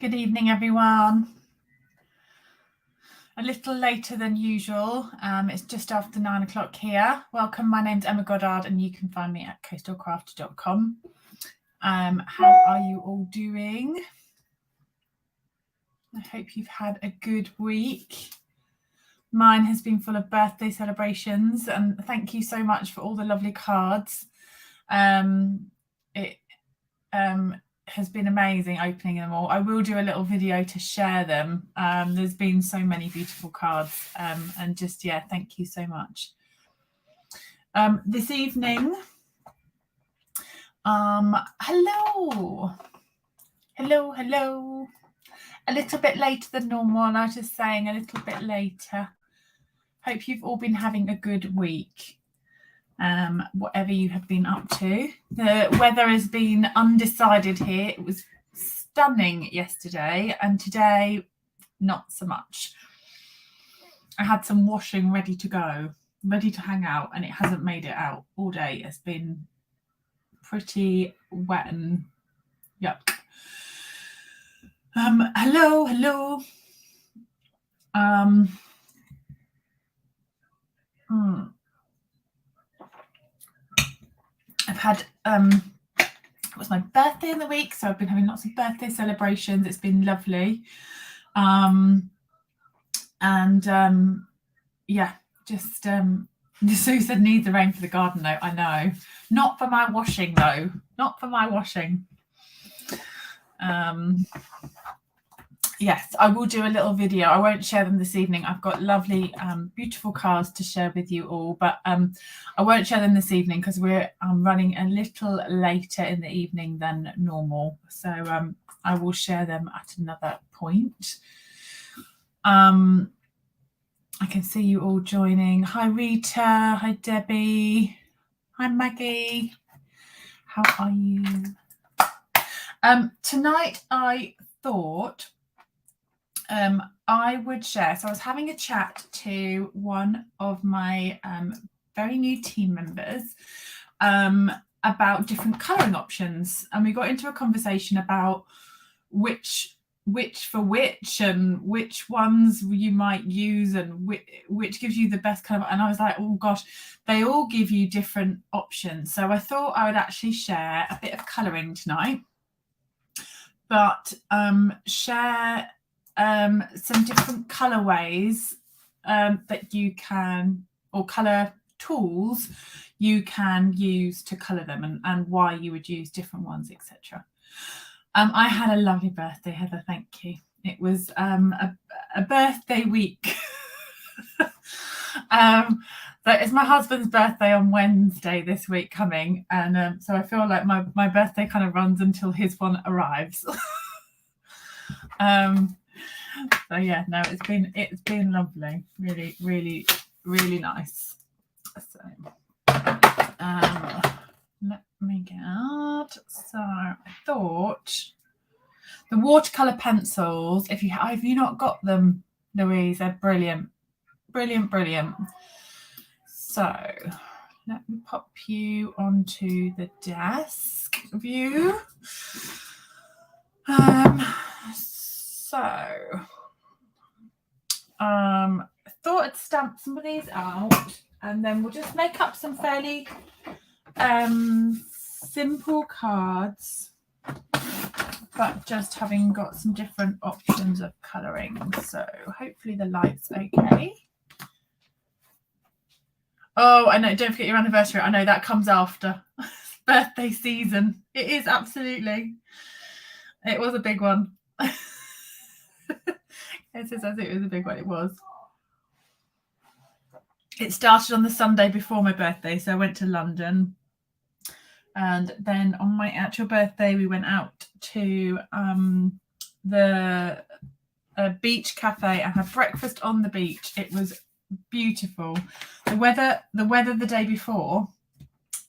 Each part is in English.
Good evening, everyone. A little later than usual. It's just after 9 o'clock here. Welcome. My name's Emma Goddard, and you can find me at coastalcraft.com. How are you all doing? I hope you've had a good week. Mine has been full of birthday celebrations, and thank you so much for all the lovely cards. It has been amazing opening them all. I will do a little video to share them. There's been so many beautiful cards, and just, yeah, thank you so much. This evening, hello. A little bit later than normal, and I was just saying a little bit later. Hope you've all been having a good week. Whatever you have been up to. The weather has been undecided here. It was stunning yesterday, and today not so much. I had some washing ready to go, ready to hang out, and it hasn't made it out all day. It's been pretty wet and yuck. Hello. I've had it was my birthday in the week, so I've been having lots of birthday celebrations. It's been lovely. Yeah, just Sue said needs the rain for the garden though. I know. Not for my washing though. Not for my washing. Yes, I will do a little video. I won't share them this evening. I've got lovely, beautiful cards to share with you all, but I won't share them this evening because I'm running a little later in the evening than normal. So I will share them at another point. I can see you all joining. Hi, Rita. Hi, Debbie. Hi, Maggie. How are you? Tonight, I thought I would share. So I was having a chat to one of my very new team members about different colouring options, and we got into a conversation about which for which and which ones you might use and which gives you the best kind of. And I was like, oh gosh, they all give you different options. So I thought I would actually share a bit of colouring tonight, but share some different colorways that you can, or color tools you can use to color them, and why you would use different ones, etc. I had a lovely birthday, Heather. Thank you. It was a birthday week. So it's my husband's birthday on Wednesday this week coming, and so I feel like my birthday kind of runs until his one arrives. So yeah, no, it's been lovely, really nice. So let me get out. So I thought the watercolor pencils, if you not got them, Louise, they're brilliant. So let me pop you onto the desk view. I thought I'd stamp some of these out, and then we'll just make up some fairly simple cards, but just having got some different options of colouring. So hopefully the light's okay. Oh, I know, don't forget your anniversary. I know that comes after birthday season. It is, absolutely. It was a big one. It says it was a big one. It was. It started on the Sunday before my birthday, so I went to London, and then on my actual birthday we went out to the beach cafe and had breakfast on the beach. It was beautiful. The weather the day before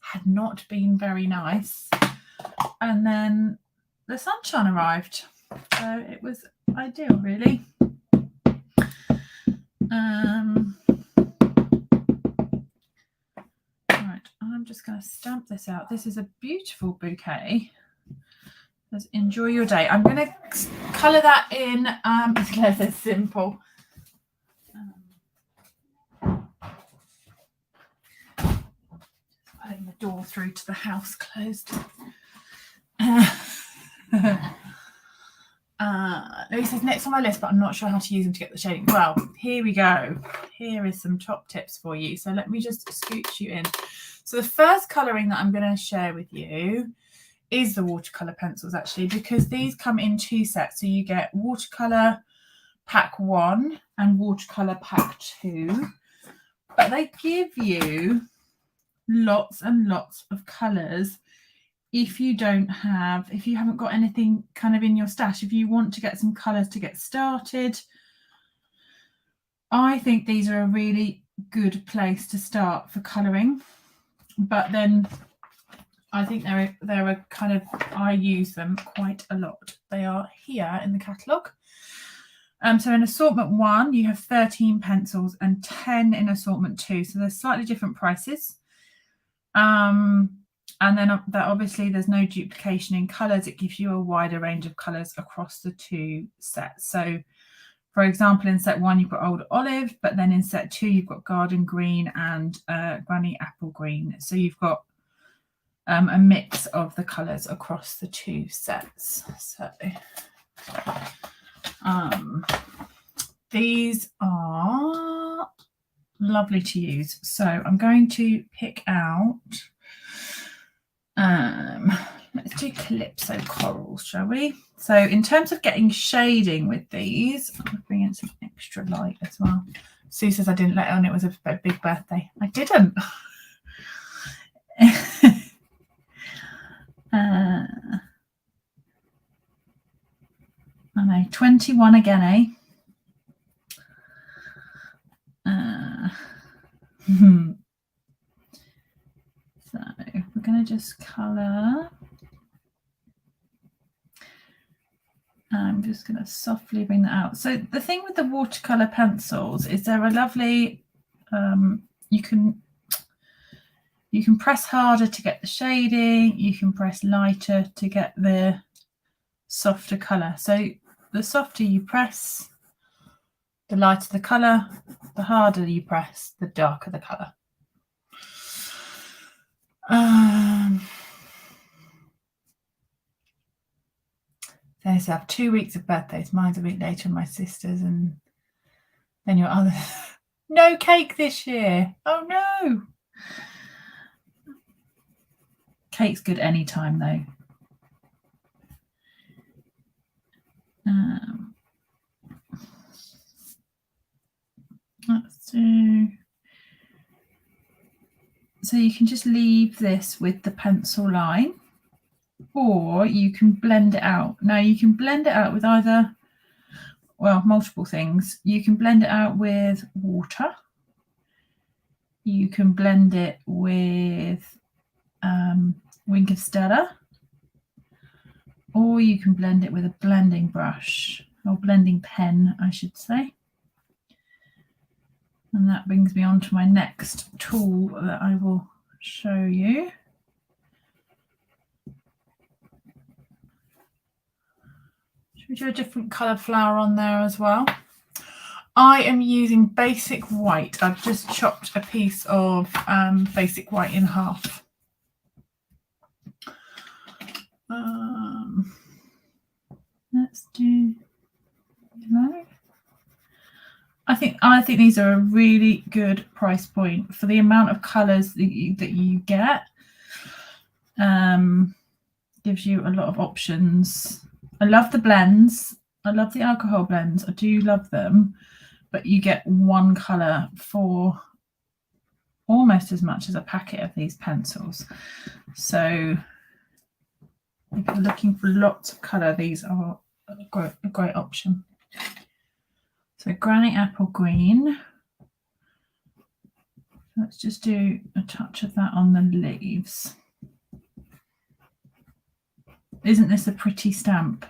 had not been very nice, and then the sunshine arrived, so it was ideal, really. Right, I'm just going to stamp this out. This is a beautiful bouquet. Let's enjoy your day. I'm going to colour that in, Claire says simple. Putting the door through to the house closed. Louis says next on my list, but I'm not sure how to use them to get the shading. Well, here we go. Here is some top tips for you. So let me just scooch you in. So the first colouring that I'm going to share with you is the watercolour pencils, actually, because these come in 2 sets. So you get watercolour pack 1 and watercolour pack 2, but they give you lots and lots of colours. If you haven't got anything kind of in your stash, if you want to get some colours to get started, I think these are a really good place to start for colouring. But then I think they're a kind of, I use them quite a lot. They are here in the catalogue. So in assortment 1, you have 13 pencils and 10 in assortment 2. So there's slightly different prices. And then that obviously there's no duplication in colours. It gives you a wider range of colours across the 2 sets. So for example, in set 1, you've got Old Olive, but then in set 2, you've got Garden Green and Granny Apple Green. So you've got a mix of the colours across the 2 sets. So these are lovely to use. So I'm going to pick out, let's do Calypso Corals, shall we? So in terms of getting shading with these, I'm going to bring in some extra light as well. Sue says I didn't let on it was a big birthday. I didn't. I know, 21 again, eh? So we're going to just colour. I'm just going to softly bring that out. So the thing with the watercolour pencils is they're a lovely, you can press harder to get the shading, you can press lighter to get the softer colour. So the softer you press, the lighter the colour, the harder you press, the darker the colour. They have 2 weeks of birthdays. Mine's a week later, my sister's, and then your other. No cake this year. Oh no. Cake's good any time though. Let's do. So you can just leave this with the pencil line, or you can blend it out. Now you can blend it out with either, well, multiple things. You can blend it out with water. You can blend it with Wink of Stella, or you can blend it with a blending brush, or blending pen, I should say. And that brings me on to my next tool that I will show you. Should we do a different colour flower on there as well? I am using basic white. I've just chopped a piece of basic white in half. Let's do yellow. I think these are a really good price point for the amount of colours that you get. Gives you a lot of options. I love the blends. I love the alcohol blends. I do love them, but you get one colour for almost as much as a packet of these pencils. So if you're looking for lots of colour, these are a great option. So Granny Apple Green. Let's just do a touch of that on the leaves. Isn't this a pretty stamp?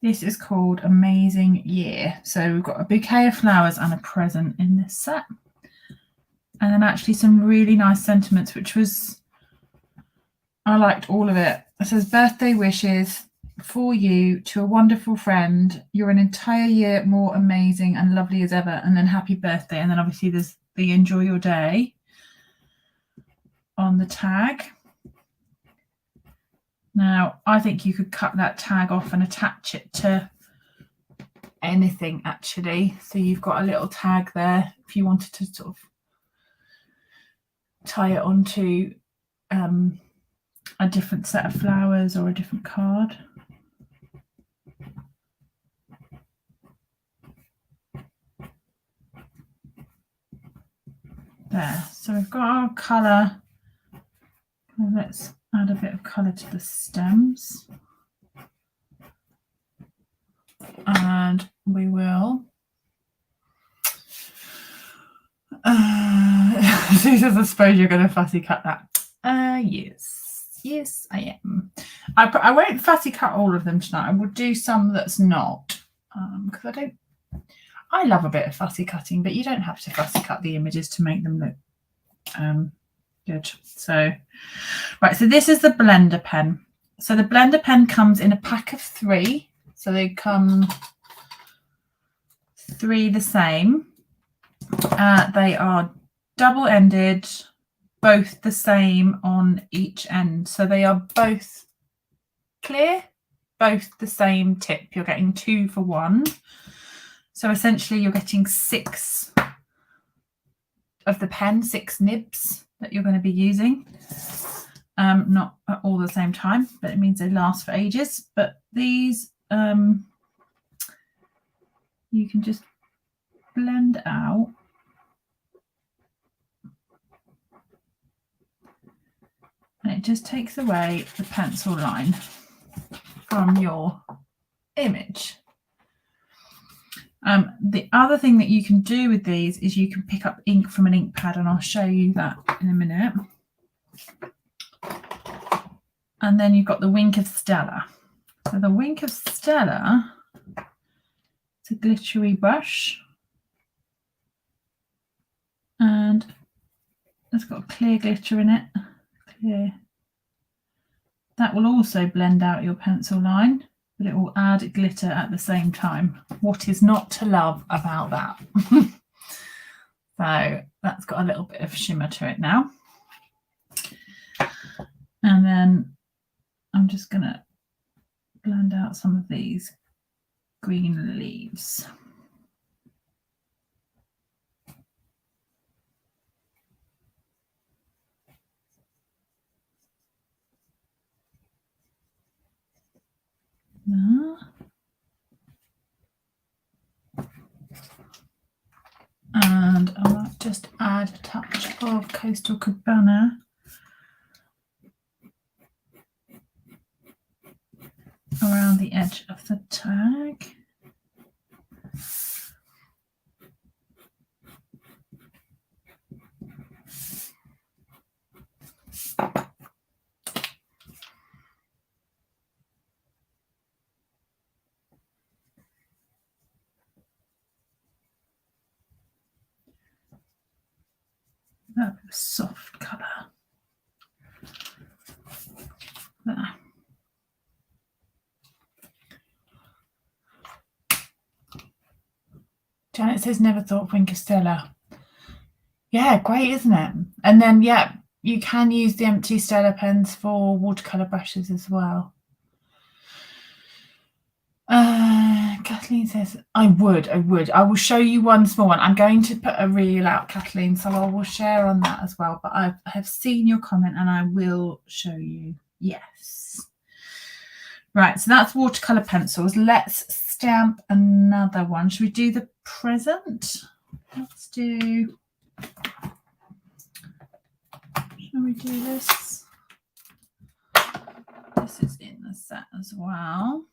This is called Amazing Year. So we've got a bouquet of flowers and a present in this set. And then actually some really nice sentiments, which was, I liked all of it. It says birthday wishes for you to a wonderful friend. You're an entire year more amazing and lovely as ever. And then happy birthday. And then obviously there's the enjoy your day on the tag. Now, I think you could cut that tag off and attach it to anything, actually. So you've got a little tag there if you wanted to sort of tie it onto a different set of flowers or a different card. There. So we've got our colour. Let's add a bit of colour to the stems. And we will. Susan, I suppose you're going to fussy cut that. Yes, I am. I won't fussy cut all of them tonight. I will do some that's not, because I love a bit of fussy cutting, but you don't have to fussy cut the images to make them look good. So, right, so this is the blender pen. So the blender pen comes in a pack of 3. So they come 3 the same. They are double-ended, both the same on each end. So they are both clear, both the same tip. You're getting 2 for 1. So essentially you're getting 6 of the pen, 6 nibs that you're going to be using. Not at all the same time, but it means they last for ages. But these you can just blend out. And it just takes away the pencil line from your image. The other thing that you can do with these is you can pick up ink from an ink pad, and I'll show you that in a minute. And then you've got the Wink of Stella. So the Wink of Stella, it's a glittery brush. And it's got clear glitter in it. Clear. That will also blend out your pencil line, but it will add glitter at the same time. What is not to love about that? So that's got a little bit of shimmer to it now. And then I'm just going to blend out some of these green leaves. There. And I might just add a touch of Coastal Cabana around the edge of the tag. That soft colour. There. Janet says never thought of Wink of Stella. Yeah, great, isn't it? And then, yeah, you can use the empty Stella pens for watercolour brushes as well. Kathleen says, I would. I will show you one small one. I'm going to put a reel out, Kathleen, so I will share on that as well. But I have seen your comment and I will show you. Yes. Right, so that's watercolour pencils. Let's stamp another one. Should we do the present? Let's do... Shall we do this? This is in the set as well.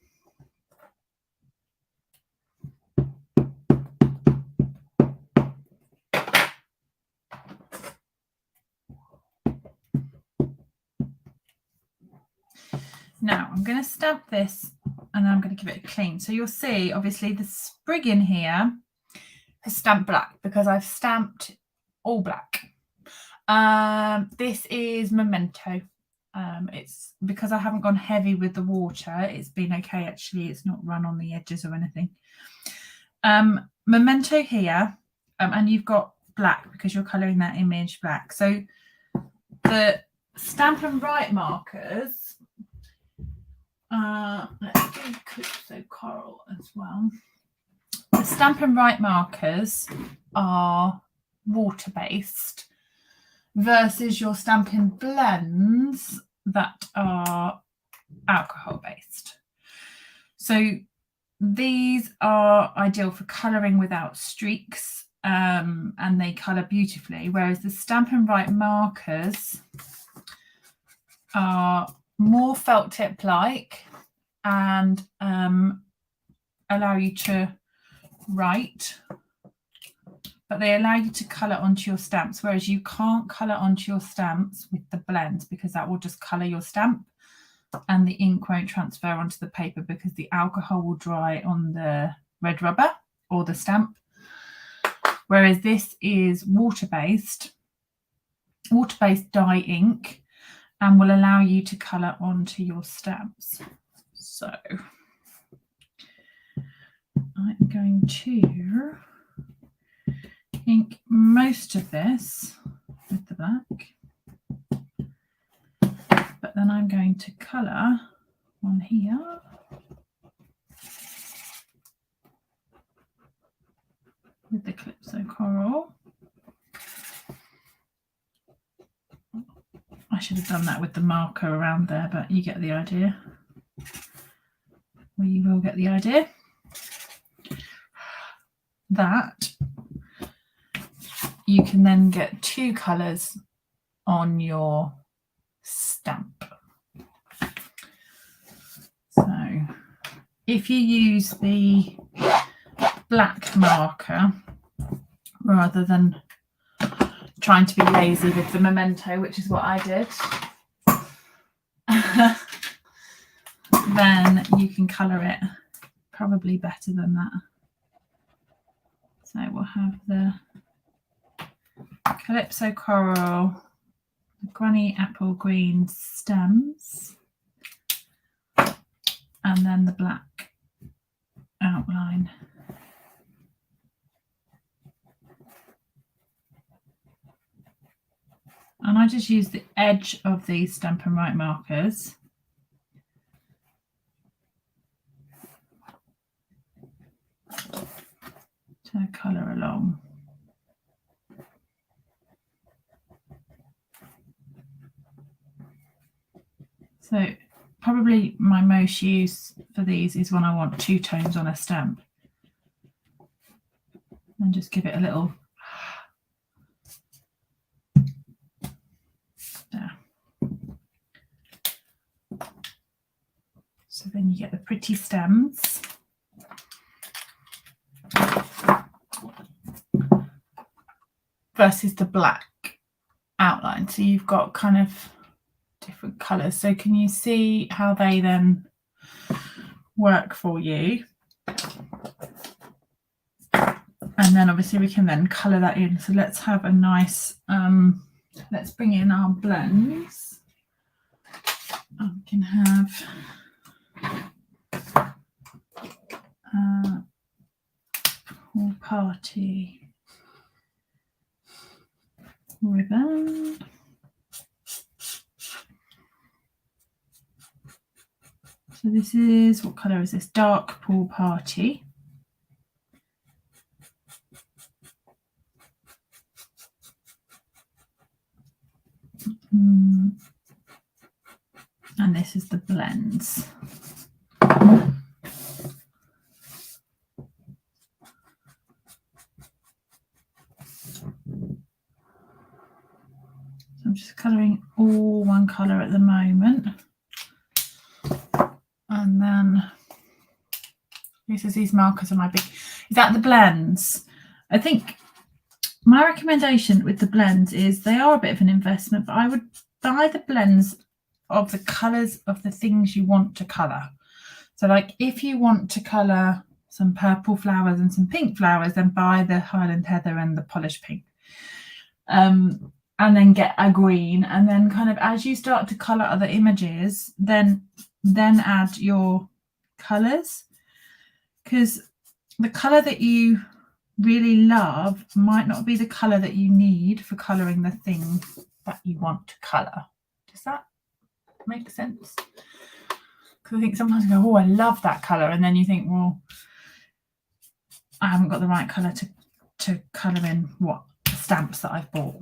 Now I'm going to stamp this and I'm going to give it a clean. So you'll see, obviously, the sprig in here is stamped black because I've stamped all black. This is Memento. It's because I haven't gone heavy with the water, it's been okay actually. It's not run on the edges or anything. Memento here, and you've got black because you're colouring that image black. So the Stamp and Write markers, let's do Calypso Coral as well. The Stamp and Write markers are water-based versus your Stampin' Blends that are alcohol-based. So these are ideal for colouring without streaks, and they colour beautifully, whereas the Stampin' Write markers are more felt tip-like and allow you to write, but they allow you to colour onto your stamps, whereas you can't colour onto your stamps with the blends because that will just colour your stamp and the ink won't transfer onto the paper because the alcohol will dry on the red rubber or the stamp. Whereas this is water-based dye ink and will allow you to colour onto your stamps. So I'm going to ink most of this with the black, but then I'm going to colour on here with the Calypso Coral. I should have done that with the marker around there, but you get the idea. Well, you will get the idea. That you can then get two colours on your stamp. So if you use the black marker rather than trying to be lazy with the Memento, which is what I did, then you can colour it probably better than that. So we'll have the Calypso Coral, the Granny Apple Green stems, and then the black outline. And I just use the edge of these Stamp and Write markers to colour along. So probably my most use for these is when I want two tones on a stamp, and just give it a little there. So then you get the pretty stems. Versus the black outline. So you've got kind of different colours. So can you see how they then work for you? And then obviously we can then colour that in. So let's have a nice, let's bring in our blends. We can have Pool Party ribbon. So this is, what colour is this? Dark Pool Party. And this is the blends. So I'm just colouring all one colour at the moment. And then this is, these markers are my big, is that the blends? I think my recommendation with the blends is they are a bit of an investment, but I would buy the blends of the colours of the things you want to colour. So like if you want to colour some purple flowers and some pink flowers, then buy the Highland Heather and the Polished Pink. and then get a green, and then kind of as you start to colour other images, then add your colours, because the colour that you really love might not be the colour that you need for colouring the thing that you want to colour. Does that make sense? Because I think sometimes you go, oh, I love that colour, and then you think, well, I haven't got the right colour to colour in what stamps that I've bought.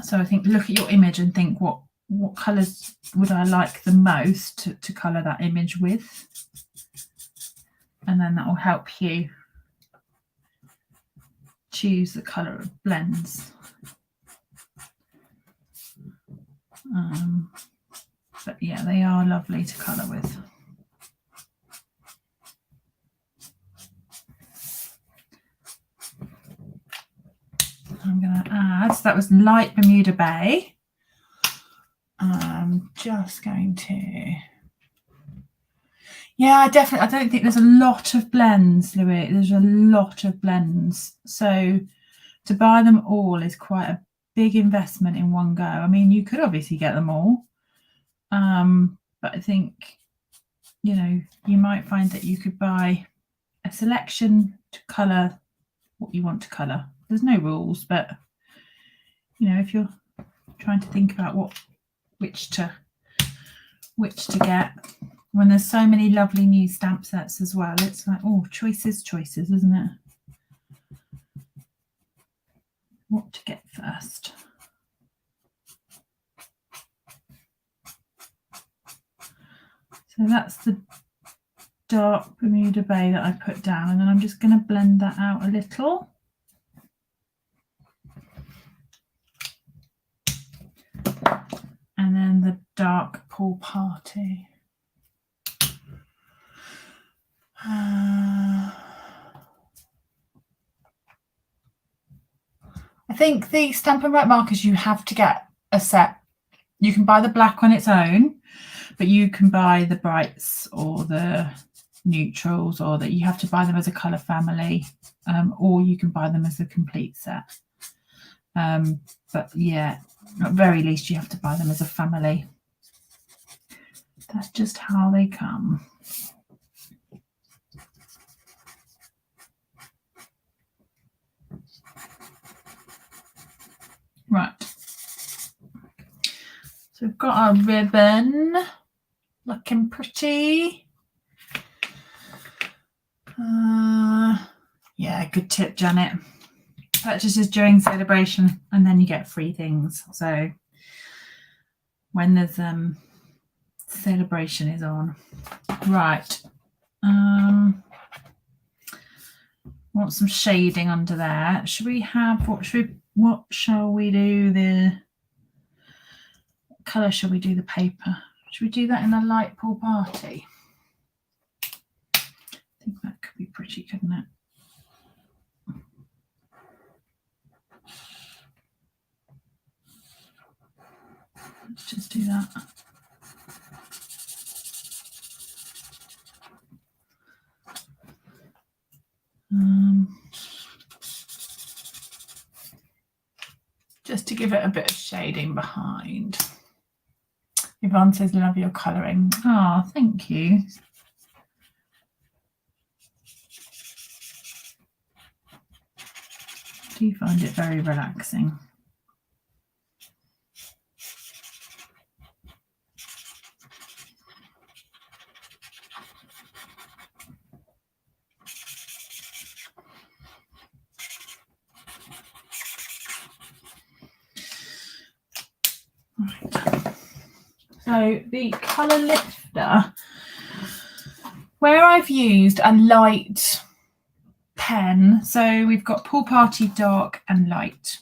So I think look at your image and think, what colours would I like the most to colour that image with? And then that will help you choose the colour of blends. But yeah, they are lovely to colour with. I'm going to add, so that was light Bermuda Bay. I'm just going to, yeah, definitely, I don't think there's a lot of blends, Louis. There's a lot of blends. So to buy them all is quite a big investment in one go. I mean, you could obviously get them all. But I think, you know, you might find that you could buy a selection to colour what you want to colour. There's no rules, but, you know, if you're trying to think about which to get, when there's so many lovely new stamp sets as well, it's like, oh, choices, isn't it? What to get first. So that's the dark Bermuda Bay that I put down, and then I'm just going to blend that out a little. And then the dark Pool Party. I think the Stampin' Write markers, you have to get a set. You can buy the black on its own, but you can buy the brights or the neutrals, or that you have to buy them as a colour family, or you can buy them as a complete set. But yeah, at very least you have to buy them as a family. That's just how they come. Right, so we've got our ribbon looking pretty. Yeah, good tip, Janet. Purchases during celebration, and then you get free things. So when there's celebration is on. Right. Want some shading under there. Should we have what shall we do? The colour shall we do the paper? Should we do that in a light Pool Party? I think that could be pretty, couldn't it? Let's just do that. Just to give it a bit of shading behind. Yvonne says, love your colouring. Oh, thank you. Do you find it very relaxing? Right. So the colour lifter, where I've used a light pen, so we've got Pool Party dark and light.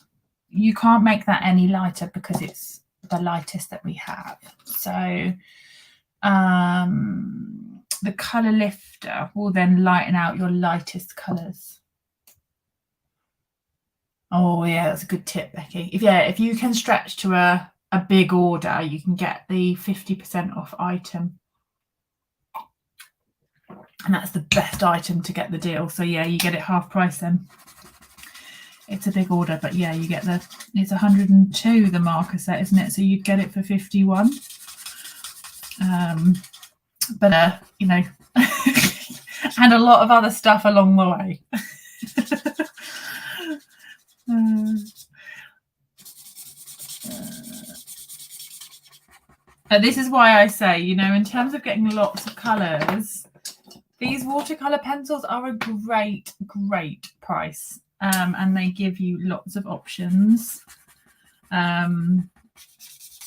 You can't make that any lighter because it's the lightest that we have. So the colour lifter will then lighten out your lightest colours. Oh yeah, that's a good tip, Becky. If you can stretch to a big order, you can get the 50% off item. And that's the best item to get the deal. So yeah, you get it half price then. it's a big order, but yeah, you get it's 102 the marker set, isn't it? So you'd get it for 51. But you know, and a lot of other stuff along the way. This is why I say, you know, in terms of getting lots of colours, these watercolour pencils are a great price, and they give you lots of options when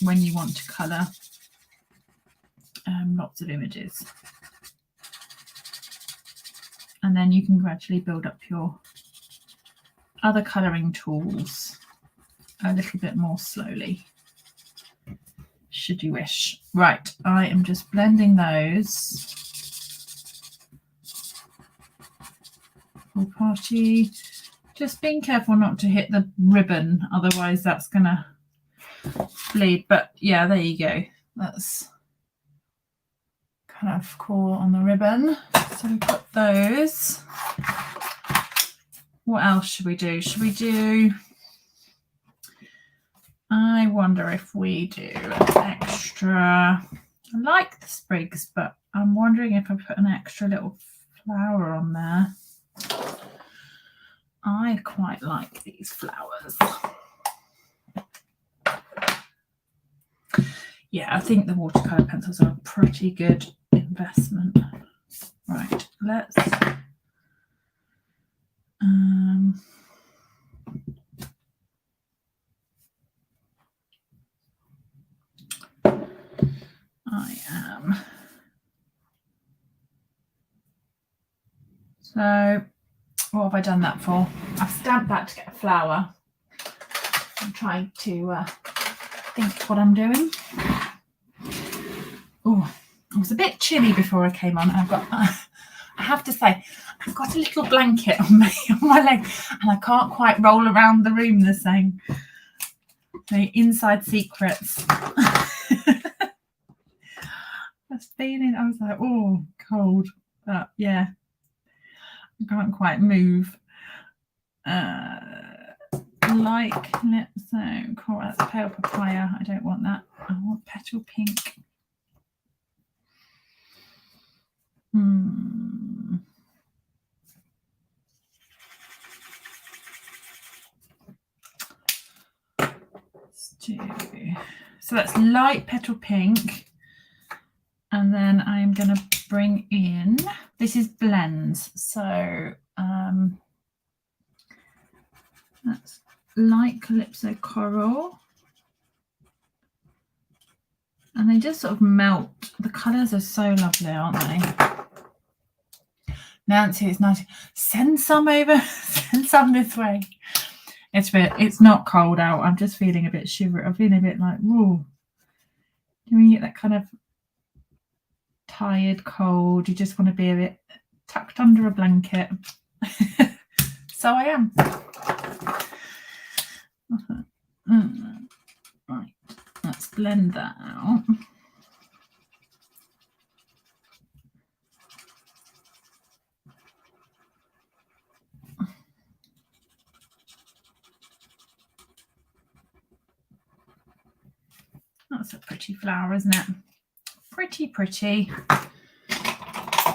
you want to colour lots of images. And then you can gradually build up your other colouring tools a little bit more slowly, should you wish. Right, I am just blending those. Full party. Just being careful not to hit the ribbon, otherwise that's going to bleed. But yeah, there you go. That's kind of cool on the ribbon. So we've got those. What else should we do? Should we do... I wonder if we do an extra... I like the sprigs, but I'm wondering if I put an extra little flower on there. I quite like these flowers. Yeah, I think the watercolour pencils are a pretty good investment. Right, let's... I am... So, what have I done that for? I've stamped that to get a flower. I'm trying to think what I'm doing. Oh, it was a bit chilly before I came on. I have to say, I've got a little blanket on my leg, and I can't quite roll around the room the same. The inside secrets. I was feeling, I was like, oh, cold. But yeah, I can't quite move. Cool, that's pale papaya. I don't want that. I want petal pink. So that's light petal pink, and then I'm going to bring in, this is blends, so that's light calypso coral, and they just sort of melt. The colours are so lovely, aren't they? Nancy, it's nice. Send some over. Send some this way. It's not cold out. I'm just feeling a bit shivery. I'm feeling a bit like, whoa. Do you get that kind of tired, cold? You just want to be a bit tucked under a blanket. So I am. Right, let's blend that out. That's a pretty flower, isn't it? Pretty, pretty.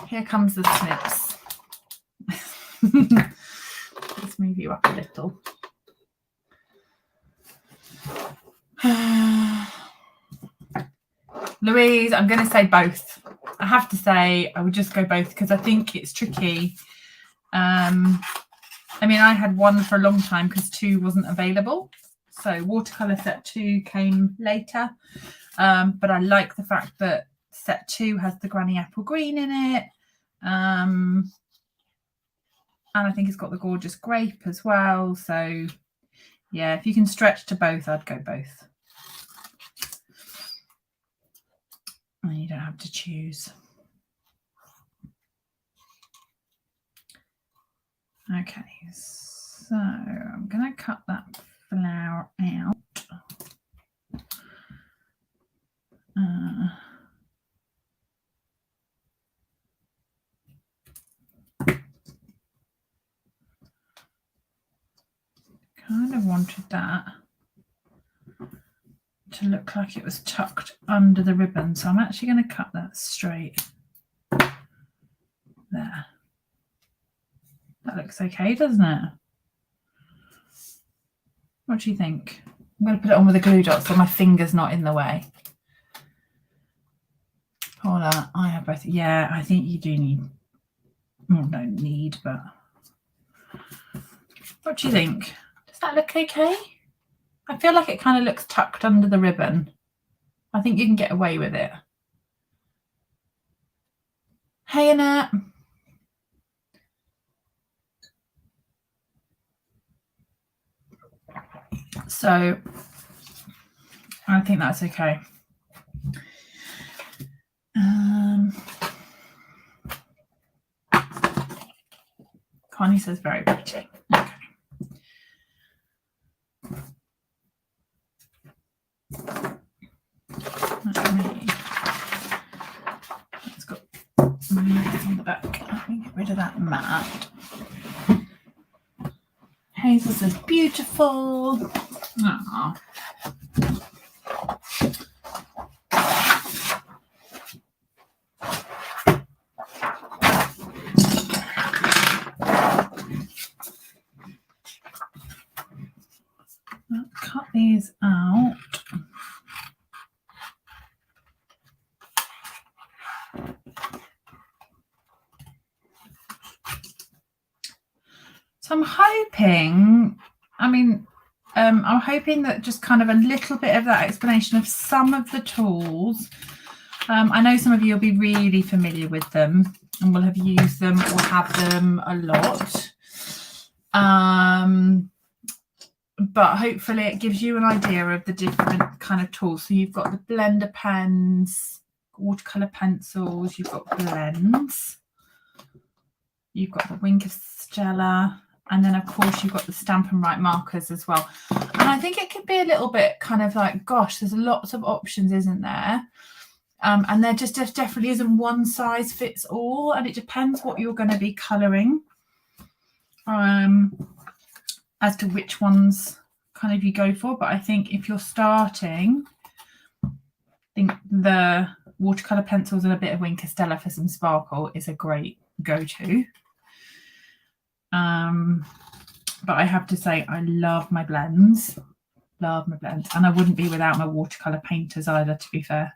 Here comes the snips. Let's move you up a little. Louise, I'm going to say both. I have to say I would just go both because I think it's tricky. I mean, I had one for a long time because 2 wasn't available. So watercolour set 2 came later. But I like the fact that set 2 has the granny apple green in it. And I think it's got the gorgeous grape as well. So yeah, if you can stretch to both, I'd go both. And you don't have to choose. Okay, so I'm going to cut that flower out. kind of wanted that to look like it was tucked under the ribbon, so I'm actually going to cut that straight there. That looks okay, doesn't it? What do you think? I'm going to put it on with a glue dot so my finger's not in the way. Paula, I have both. Yeah, I think you do need, well, don't need, but what do you think? Does that look okay? I feel like it kind of looks tucked under the ribbon. I think you can get away with it. Hey, Annette. So I think that's okay. Connie says very pretty. Okay. It's got on the back. Let me get rid of that mat. Hazel says beautiful. Aww. Cut these out. So I'm hoping, I'm hoping that just kind of a little bit of that explanation of some of the tools. I know some of you will be really familiar with them and will have used them or have them a lot. But hopefully it gives you an idea of the different kind of tools. So you've got the blender pens, watercolor pencils, you've got blends, you've got the Wink of Stella, and then of course you've got the Stamp and Write markers as well. And I think it could be a little bit kind of like, gosh, there's lots of options, isn't there? And there just definitely isn't one size fits all, and it depends what you're going to be colouring. As to which ones kind of you go for. But I think if you're starting, I think the watercolor pencils and a bit of Wink of Stella for some sparkle is a great go-to. But I have to say I love my blends. And I wouldn't be without my watercolor painters either, to be fair.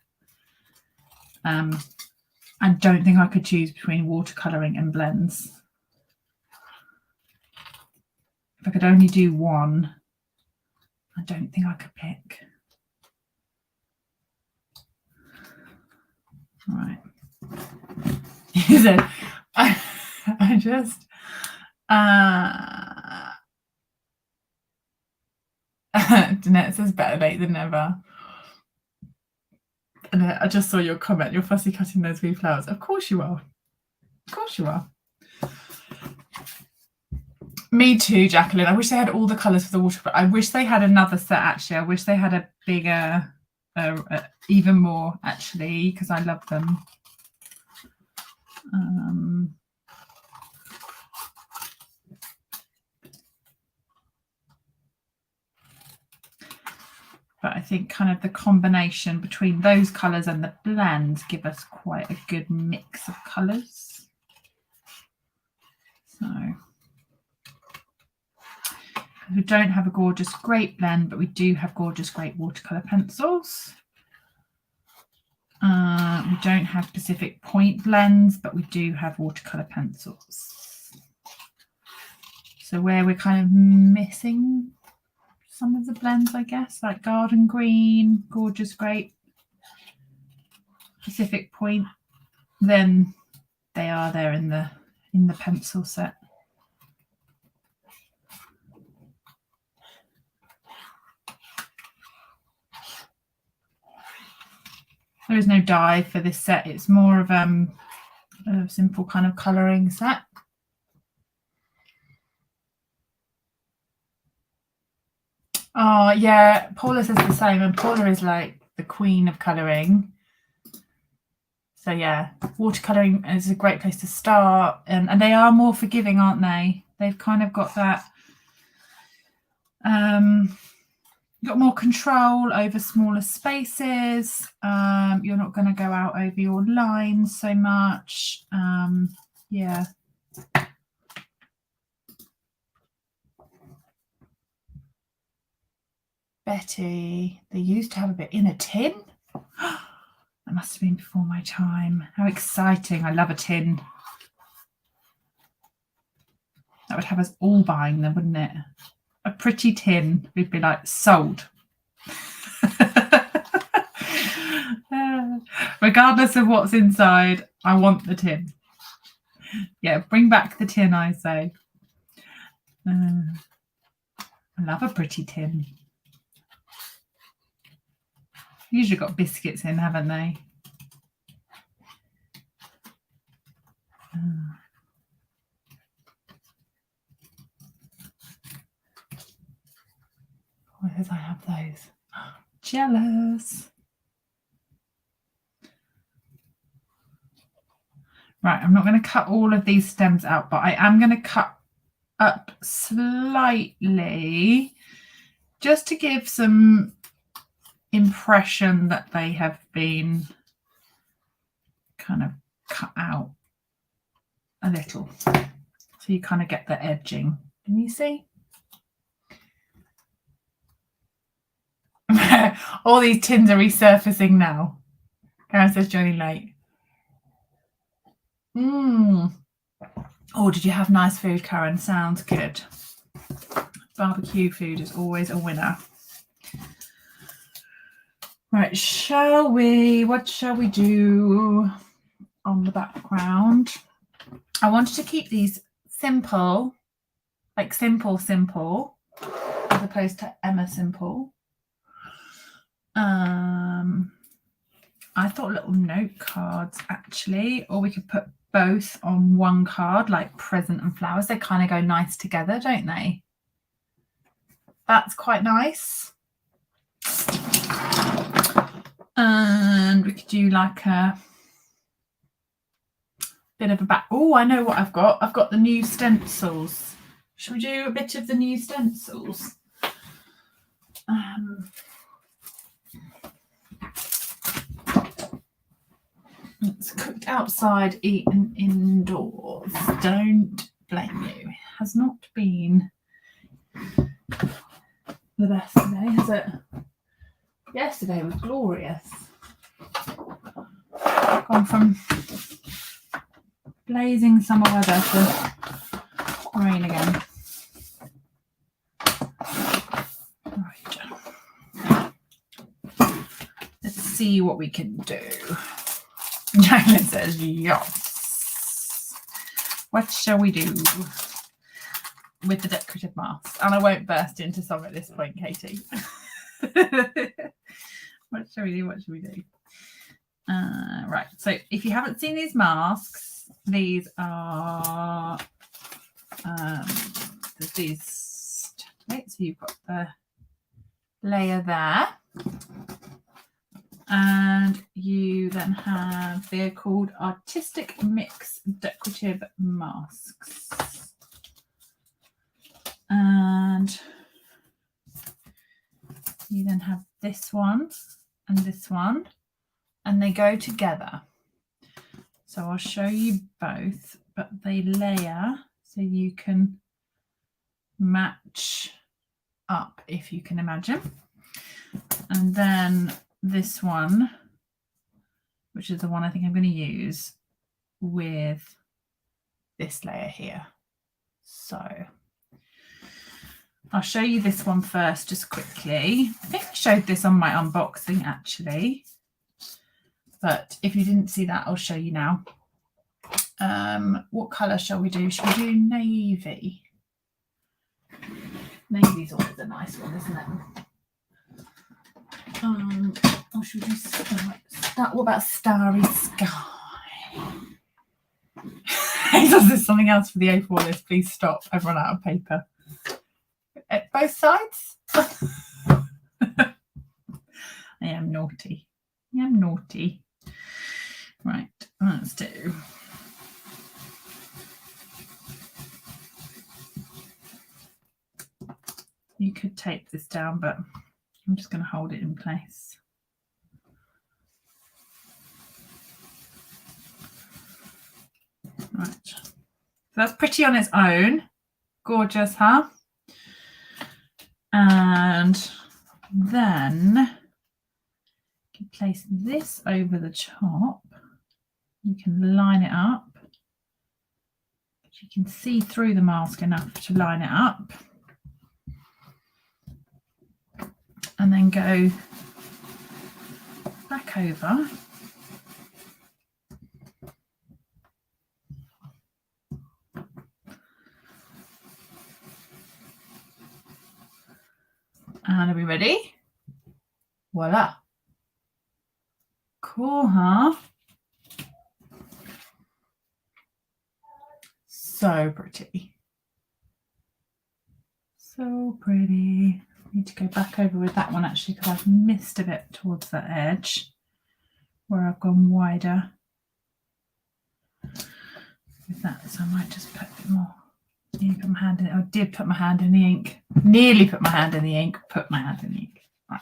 I don't think I could choose between watercoloring and blends. If I could only do one, I don't think I could pick. All right. He said, I just, Danette says better late than never. And I just saw your comment. You're fussy cutting those wee flowers. Of course you are. Of course you are. Me too, Jacqueline. I wish they had all the colours for the watercolor. I wish they had another set, actually. I wish they had a bigger, even more, actually, because I love them. But I think kind of the combination between those colours and the blends give us quite a good mix of colours. So we don't have a gorgeous great blend, but we do have gorgeous great watercolour pencils. We don't have Pacific Point blends, but we do have watercolour pencils. So where we're kind of missing some of the blends, I guess, like Garden Green, gorgeous great, Pacific Point, then they are there in the pencil set. There is no dye for this set. It's more of a simple kind of colouring set. Oh, yeah, Paula says the same, and Paula is like the queen of colouring. So, yeah, watercolouring is a great place to start. And they are more forgiving, aren't they? They've kind of got that You've got more control over smaller spaces. You're not going to go out over your lines so much. Yeah. Betty, they used to have a bit in a tin. That must have been before my time. How exciting. I love a tin. That would have us all buying them, wouldn't it? A pretty tin. We'd be like, sold. Regardless of what's inside, I want the tin. Yeah, bring back the tin, I say. I love a pretty tin. Usually got biscuits in, haven't they? Why did I have those? Jealous. Right, I'm not going to cut all of these stems out, but I am going to cut up slightly just to give some impression that they have been kind of cut out a little. So you kind of get the edging. Can you see? All these tins are resurfacing now. Karen says joining late. Oh, did you have nice food, Karen? Sounds good. Barbecue food is always a winner. Right, shall we? What shall we do on the background? I wanted to keep these simple, like simple, as opposed to Emma simple. I thought little note cards actually, or we could put both on one card, like present and flowers. They kind of go nice together, don't they? That's quite nice. And we could do like a bit of a back. Oh, I know what I've got. I've got the new stencils. Shall we do a bit of the new stencils? It's cooked outside, eaten indoors. Don't blame you. It has not been the best today, has it? Yesterday was glorious. Gone from blazing summer weather to rain again. Right. Let's see what we can do. Jacqueline says yes. What shall we do with the decorative mask? And I won't burst into song at this point, Katie. What shall we do? What shall we do? Right. So if you haven't seen these masks, these are there's these. Right, so you've got the layer there. And you then have, they're called Artistic Mix Decorative Masks. And you then have this one and this one, and they go together. So I'll show you both, but they layer so you can match up, if you can imagine. And then this one, which is the one I think I'm going to use with this layer here. So I'll show you this one first just quickly. I think I showed this on my unboxing actually, but if you didn't see that, I'll show you now. What colour shall we do? Shall we do navy? Navy's always a nice one, isn't it? Or should we do what about Starry Sky? Does this something else for the A4 list? Please stop. I've run out of paper. At both sides? I am naughty. I am naughty. Right, let's do. You could tape this down, but I'm just going to hold it in place. Right, so that's pretty on its own. Gorgeous, huh? And then you can place this over the top. You can line it up. You can see through the mask enough to line it up. And then go back over. And are we ready? Voila. Cool, huh? So pretty. So pretty. I need to go back over with that one actually because I've missed a bit towards that edge where I've gone wider with that. So I might just put a bit more. Put my hand in it. I did put my hand in the ink. Nearly put my hand in the ink. Put my hand in the ink. Right.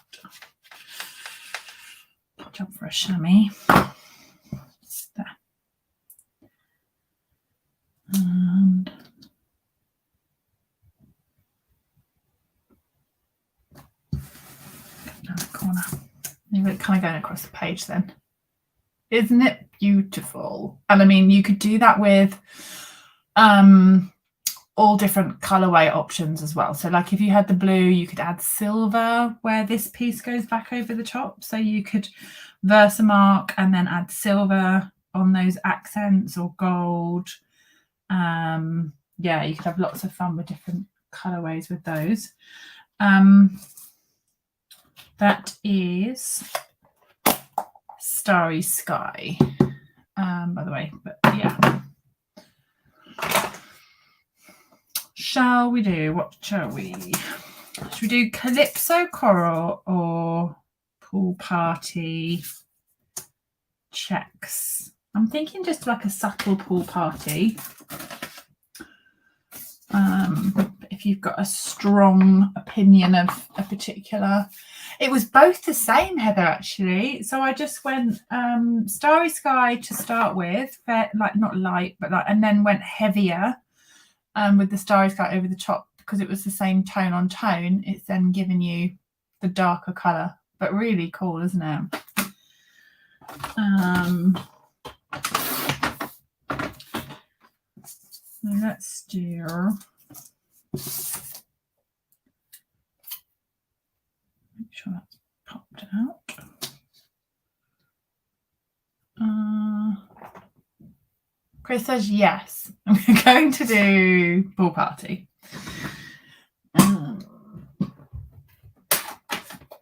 Watch out for a chamois. There. And down the corner. Maybe it kind of going across the page then. Isn't it beautiful? And I mean, you could do that with all different colorway options as well. So like if you had the blue, you could add silver where this piece goes back over the top. So you could Versamark and then add silver on those accents or gold. Yeah, you could have lots of fun with different colorways with those. That is Starry Sky, by the way, but yeah. Shall we do, what shall we? Should we do Calypso Coral or Pool Party Checks? I'm thinking just like a subtle pool party. If you've got a strong opinion of a particular, it was both the same, Heather, actually. So I just went Starry Sky to start with, like not light, but like, and then went heavier with the Starry Sky over the top because it was the same tone on tone. It's then giving you the darker color, but really cool, isn't it? Let's do. Make sure that's popped out. Chris says yes. I'm going to do Pool Party.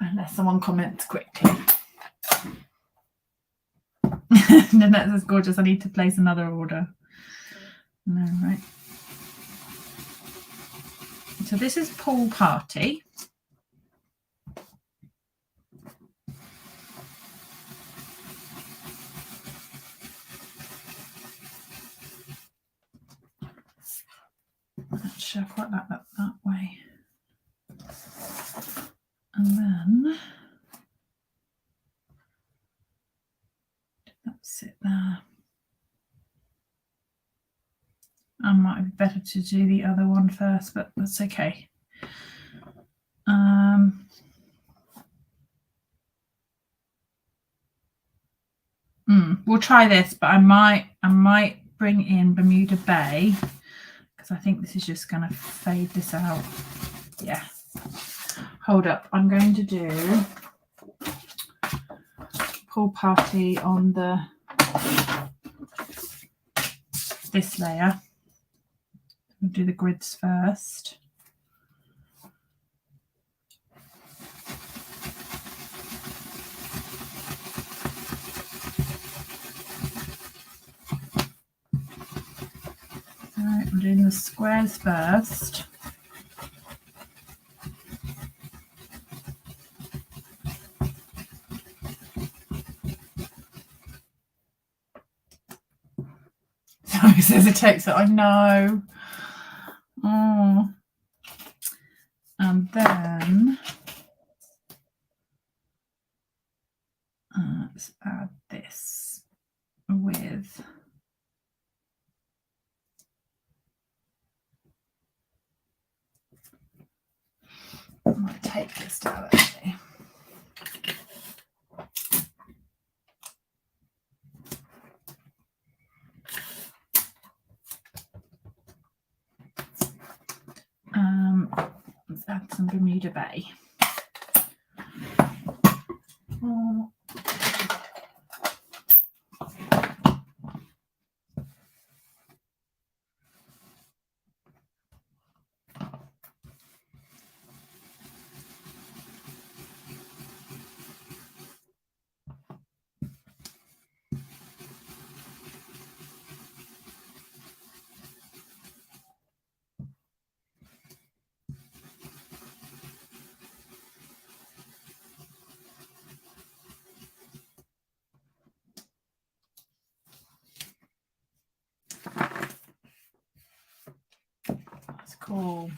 Unless someone comments quickly. Nanette says gorgeous. I need to place another order. No, right. So this is Pool Party. Actually, I quite like that way. And then that's it there. I might be better to do the other one first, but that's okay. We'll try this, but I might bring in Bermuda Bay because I think this is just going to fade this out. Yeah. Hold up. I'm going to do Pool Party on this layer. We'll do the grids first. Right, I'm doing the squares first. He says it takes it. I know. Oh. And then let's add this with I might take this down actually. Let's add some Bermuda Bay. That's cool.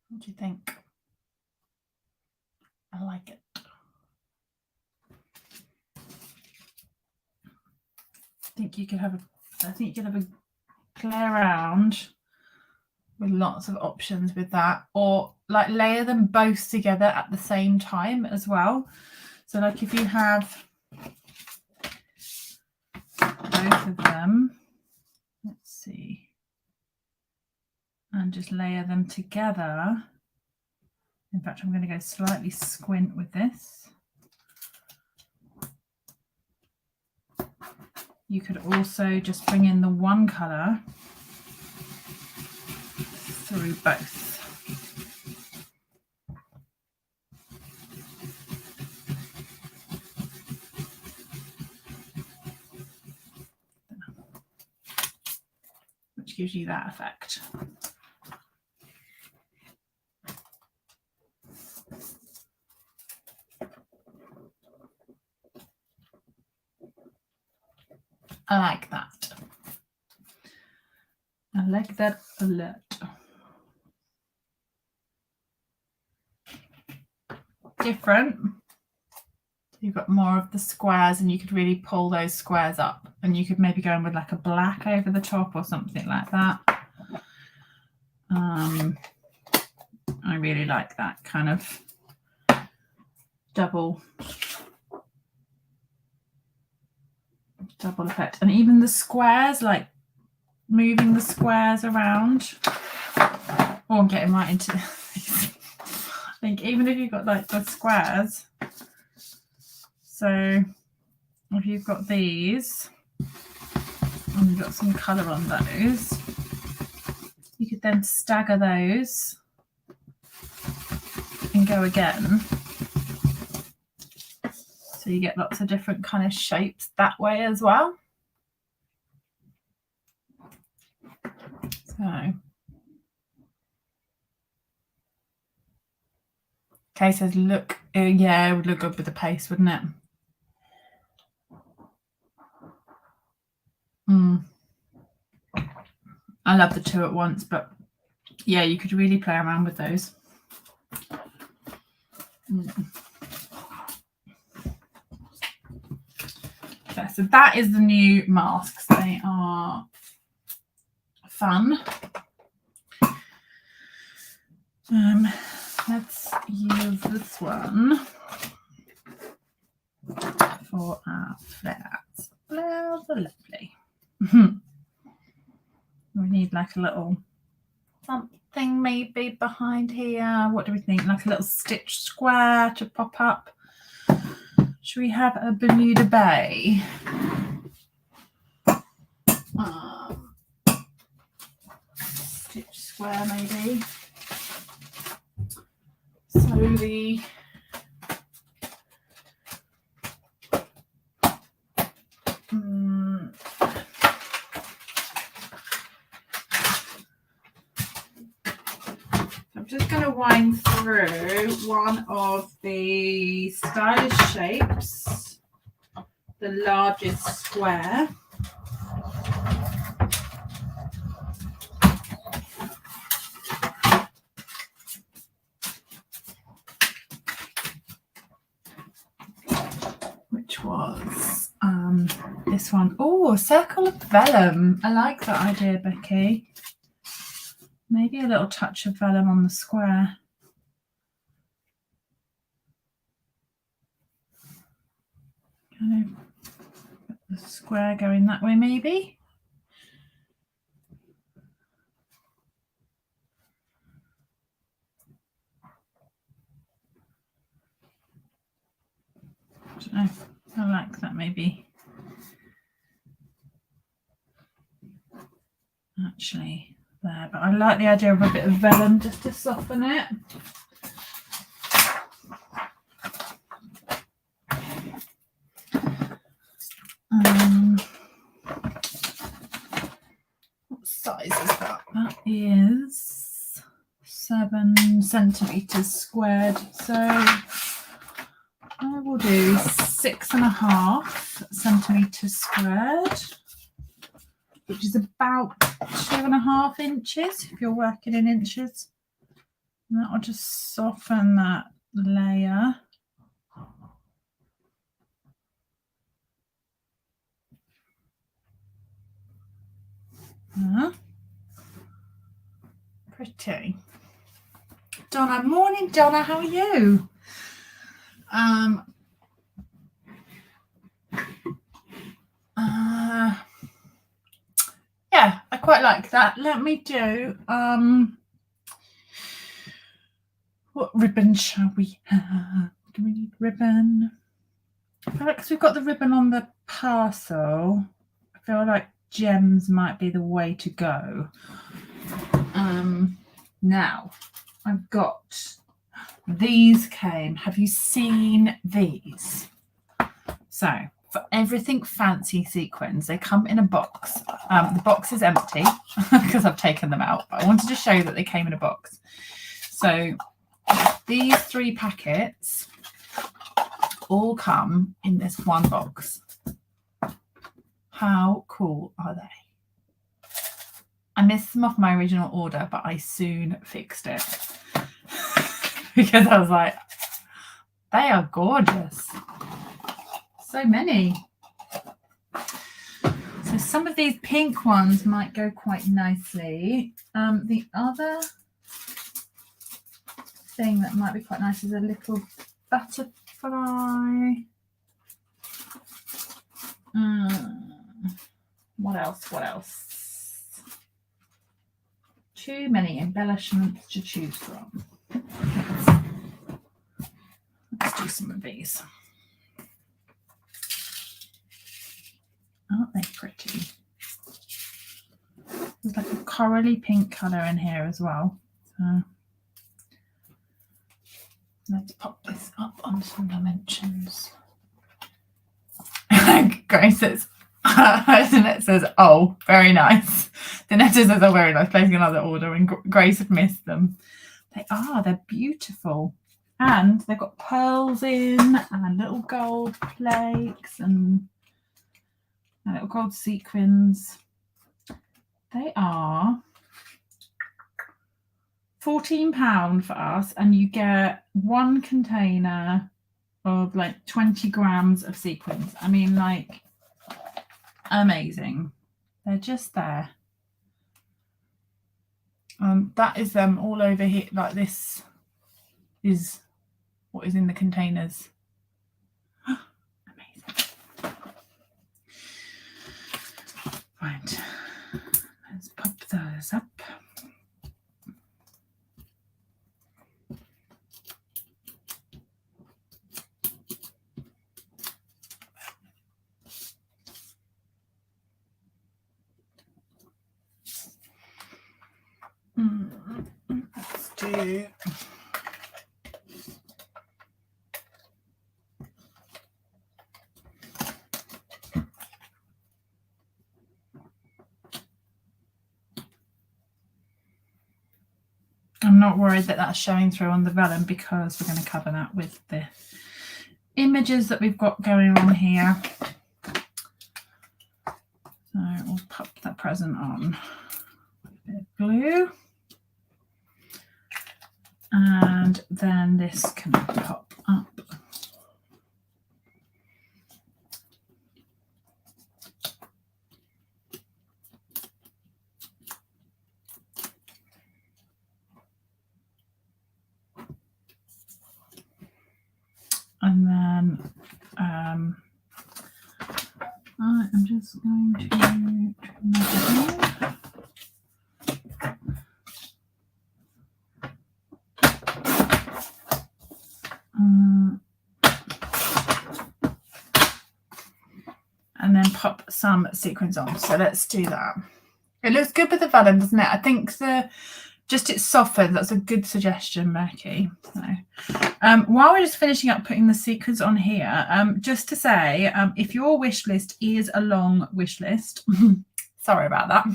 What do you think? I like it. I think you could have a play around with lots of options with that, or like layer them both together at the same time as well. So like if you have both of them, let's see, and just layer them together. In fact, I'm going to go slightly squint with this. You could also just bring in the one colour through both. Which gives you that effect. I like that. I like that a lot. Different. You've got more of the squares and you could really pull those squares up, and you could maybe go in with like a black over the top or something like that. I really like that kind of double effect. And even the squares, like moving the squares around. Oh, I'm getting right into this. I think even if you've got like the squares, so if you've got these and you've got some colour on those, you could then stagger those and go again. So you get lots of different kind of shapes that way as well. So Kay says, look, yeah, it would look good with the paste, wouldn't it? I love the two at once, but yeah, you could really play around with those. Okay, so that is the new masks. They are fun. Let's use this one for our flowers. Flowers are lovely. We need like a little something maybe behind here. What do we think? Like a little stitch square to pop up. Should we have a Bermuda Bay? Stitch square maybe. So the I'm just going to wind through one of the stylish shapes, the largest square. this one. Oh, circle of vellum. I like that idea, Becky. Maybe a little touch of vellum on the square. Kind of get the square going that way, maybe. I don't know. I like that, maybe. Actually, there, but I like the idea of a bit of vellum just to soften it. What size is that? That is 7 centimeters squared. So I will do 6.5 centimeters squared, which is about 2.5 inches if you're working in inches. And that will just soften that layer. Pretty. Donna, morning Donna, how are you? Yeah, I quite like that. Let me do what ribbon shall we have? Do we need ribbon? I feel like because we've got the ribbon on the parcel, I feel like gems might be the way to go. Now I've got these came. Have you seen these? So for everything fancy sequins, they come in a box. The box is empty because I've taken them out, but I wanted to show you that they came in a box. So these 3 packets all come in this one box. How cool are they? I missed them off my original order, but I soon fixed it because I was like, they are gorgeous. So many. So some of these pink ones might go quite nicely. The other thing that might be quite nice is a little butterfly. What else? Too many embellishments to choose from. Let's do some of these. Aren't they pretty? There's like a corally pink colour in here as well. So let's pop this up on some dimensions. Grace says, Danette says, oh, very nice. Danette says, oh, very nice, placing another order, and Grace had missed them. They're beautiful. And they've got pearls in and little gold plates and little gold sequins. They are £14 for us, and you get 1 container of like 20 grams of sequins. I mean, like, amazing. They're just there. That is them all over here. Like, this is what is in the containers. Amazing. Right, let's pop those up. Let's do I'm not worried that that's showing through on the vellum because we're going to cover that with the images that we've got going on here. So we'll pop that present on with a bit of glue. And then this can pop up. I'm just going to trim that in. And then pop some sequins on. So let's do that. It looks good with the vellum, doesn't it? I think it softens. That's a good suggestion, Becky. So, while we're just finishing up putting the sequins on here, just to say, if your wish list is a long wish list, sorry about that.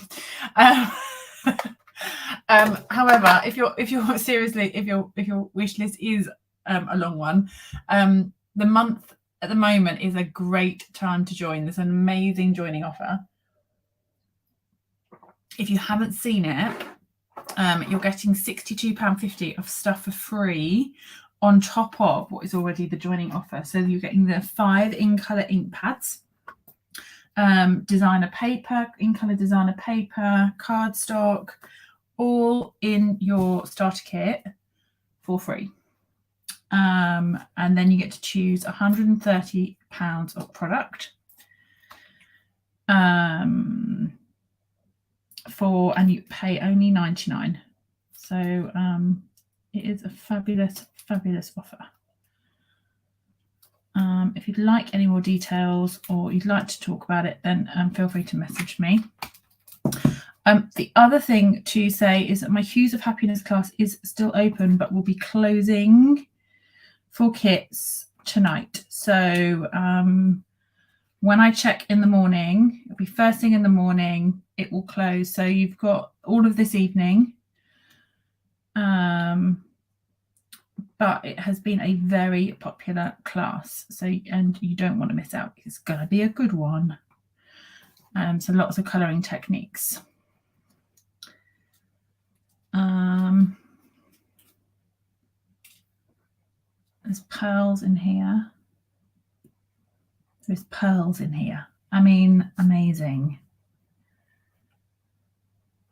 However, if you're seriously, if your wish list is a long one, the month at the moment is a great time to join. There's an amazing joining offer. If you haven't seen it, you're getting £62.50 of stuff for free on top of what is already the joining offer. So you're getting the 5 in-colour ink pads, designer paper, in-colour designer paper, cardstock, all in your starter kit for free. And then you get to choose £130 of product and you pay only £99. So it is a fabulous offer. If you'd like any more details or you'd like to talk about it, then feel free to message me. The other thing to say is that my Hues of Happiness class is still open, but will be closing for kits tonight. So when I check in the morning, it'll be first thing in the morning, it will close. So you've got all of this evening. But it has been a very popular class. And you don't want to miss out. It's going to be a good one. So lots of colouring techniques. There's pearls in here. There's pearls in here. I mean, amazing.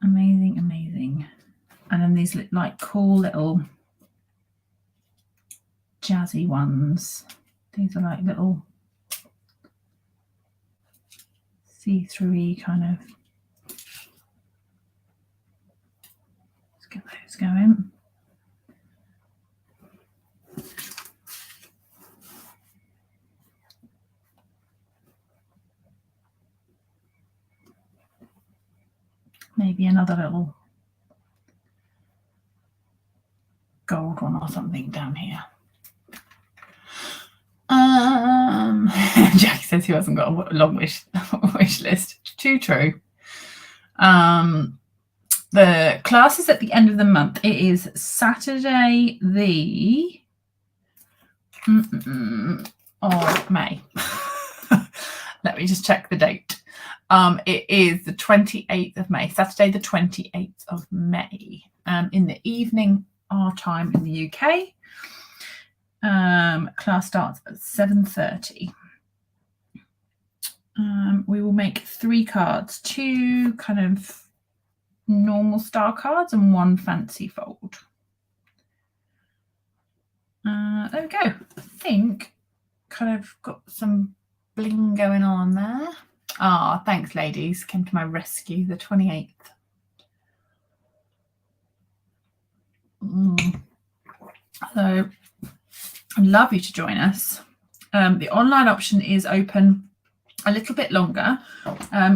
Amazing. And then these look like cool little jazzy ones. These are like little see-through-y kind of. Let's get those going. Maybe another little gold one or something down here. Jackie says he hasn't got a long wish list. Too true. The class is at the end of the month. It is Saturday the of May. Let me just check the date. It is the 28th of May, Saturday the 28th of May, in the evening, our time in the UK. Class starts at 7:30. We will make 3 cards, 2 kind of normal star cards and 1 fancy fold. There we go. I think kind of got some bling going on there. Ah, thanks, ladies. Came to my rescue, the 28th. So I'd love you to join us. The online option is open a little bit longer.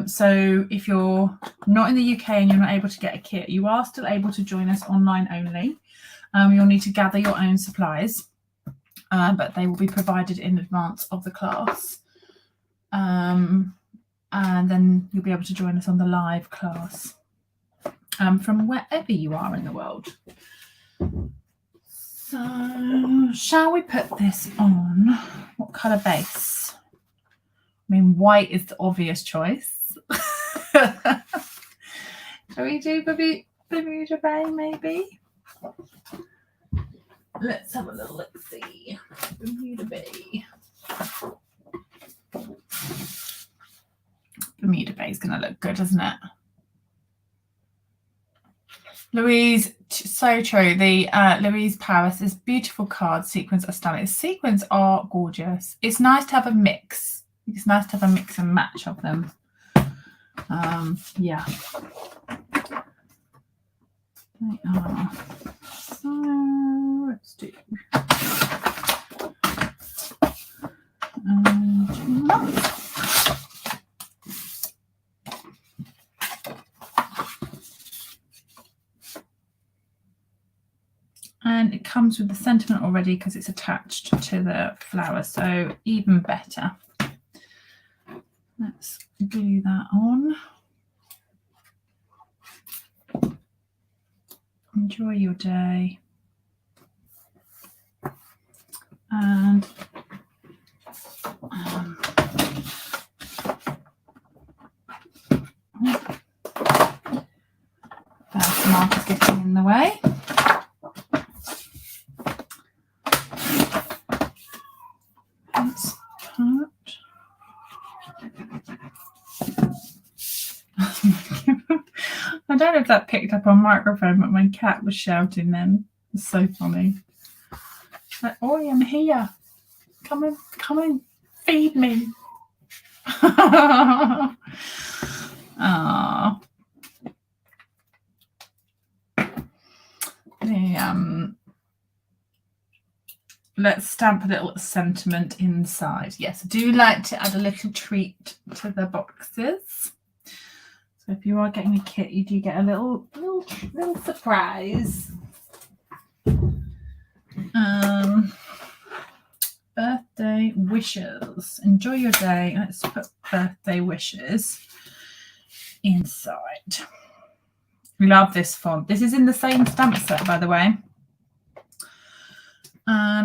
So if you're not in the UK and you're not able to get a kit, you are still able to join us online only. You'll need to gather your own supplies, but they will be provided in advance of the class. And then you'll be able to join us on the live class from wherever you are in the world. So shall we put this on? What colour base? I mean, white is the obvious choice. Shall we do Bermuda Bay, maybe? Let's have a little look-see. Bermuda Bay. Bermuda Bay is going to look good, isn't it? Louise, so true. The Louise Paris, this beautiful card. Sequins are stunning. Sequins are gorgeous. It's nice to have a mix. It's nice to have a mix and match of them. Yeah. They are. So let's do 2 months. And it comes with the sentiment already because it's attached to the flower, so even better. Let's glue that on. Enjoy your day. And there's markers getting in the way. Let's put I don't know if that picked up on microphone, but my cat was shouting then. It's so funny. Like, "Oi, I'm here. Come and feed me." Oh. Let's stamp a little sentiment inside. Yes, I do like to add a little treat to the boxes. So if you are getting a kit, you do get a little surprise. Birthday wishes. Enjoy your day. Let's put birthday wishes inside. Love this font. This is in the same stamp set, by the way.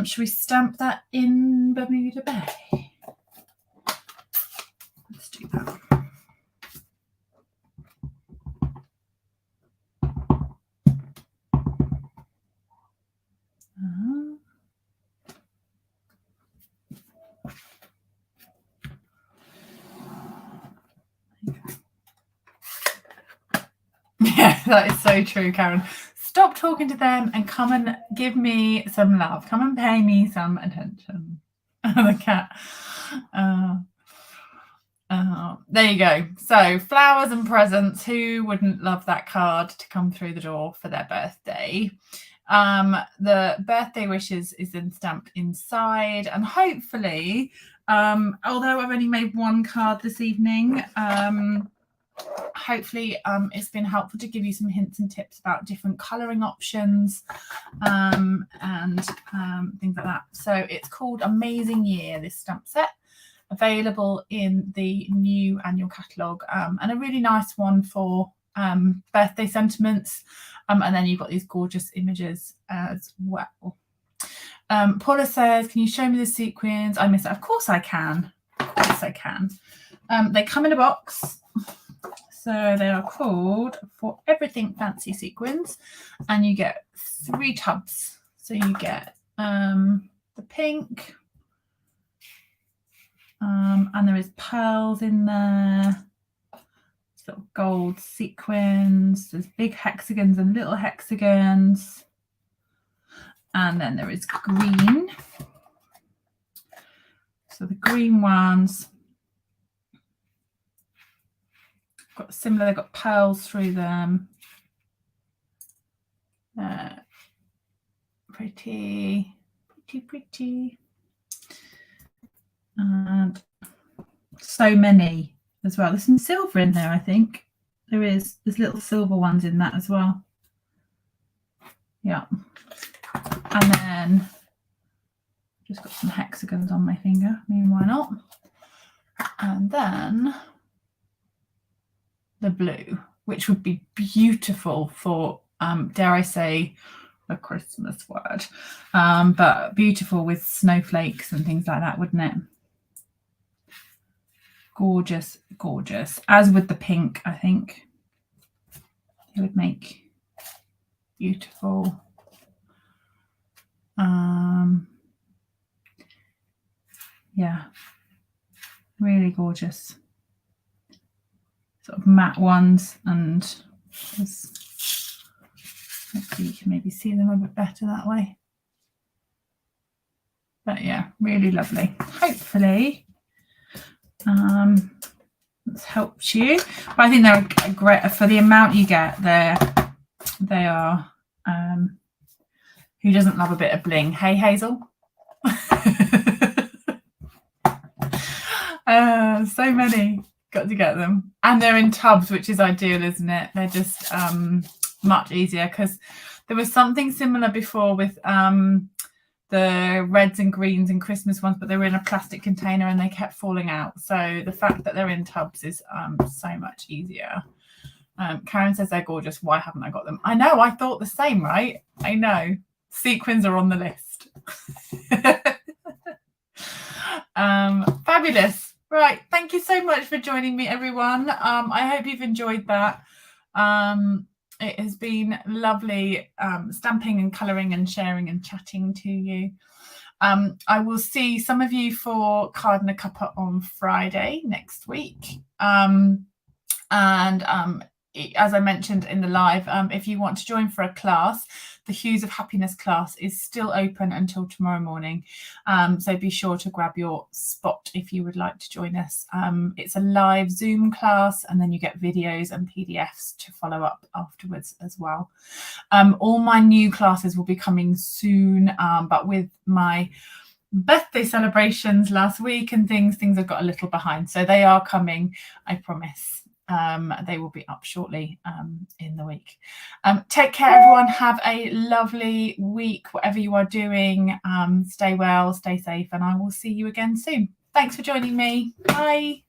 Should we stamp that in Bermuda Bay? Let's do that. Yeah, that is so true, Karen. Stop talking to them and come and give me some love. Come and pay me some attention. The cat. There you go. So flowers and presents. Who wouldn't love that card to come through the door for their birthday? The birthday wishes is then stamped inside, and hopefully, although I've only made one card this evening, hopefully it's been helpful to give you some hints and tips about different colouring options and things like that. So it's called Amazing Year, this stamp set, available in the new annual catalogue, and a really nice one for birthday sentiments, and then you've got these gorgeous images as well. Paula says, can you show me the sequins? I miss it. Of course I can. Of course I can. They come in a box. So they are called For Everything Fancy Sequins, and you get 3 tubs. So you get the pink, and there is pearls in there, sort of gold sequins. There's big hexagons and little hexagons, and then there is green. So the green ones got similar, they've got pearls through them. Pretty. And so many as well. There's some silver in there, I think. There's little silver ones in that as well. Yeah. And then just got some hexagons on my finger. I mean, why not? And then the blue, which would be beautiful for, dare I say, a Christmas word, but beautiful with snowflakes and things like that, wouldn't it? Gorgeous, gorgeous. As with the pink, I think it would make beautiful. Yeah, really gorgeous. Sort of matte ones, and there's Hopefully you can maybe see them a bit better that way. But yeah, really lovely. Hopefully it's helped you. But I think they're great for the amount you get. They are. Who doesn't love a bit of bling? Hey, Hazel. So many. Got to get them, and they're in tubs, which is ideal, isn't it? They're just much easier, because there was something similar before with the reds and greens and Christmas ones, but they were in a plastic container and they kept falling out. So the fact that they're in tubs is so much easier. Karen says they're gorgeous. Why haven't I got them? I know, I thought the same, right? I know. Sequins are on the list. Fabulous. Right. Thank you so much for joining me, everyone. I hope you've enjoyed that. It has been lovely stamping and colouring and sharing and chatting to you. I will see some of you for Card and a Cuppa on Friday next week. As I mentioned in the live, if you want to join for a class, the Hues of Happiness class is still open until tomorrow morning. So be sure to grab your spot if you would like to join us. It's a live Zoom class, and then you get videos and PDFs to follow up afterwards as well. All my new classes will be coming soon, but with my birthday celebrations last week and things have got a little behind. So they are coming, I promise. They will be up shortly in the week. Take care, everyone. Have a lovely week, whatever you are doing. Stay well, stay safe, and I will see you again soon. Thanks for joining me. Bye.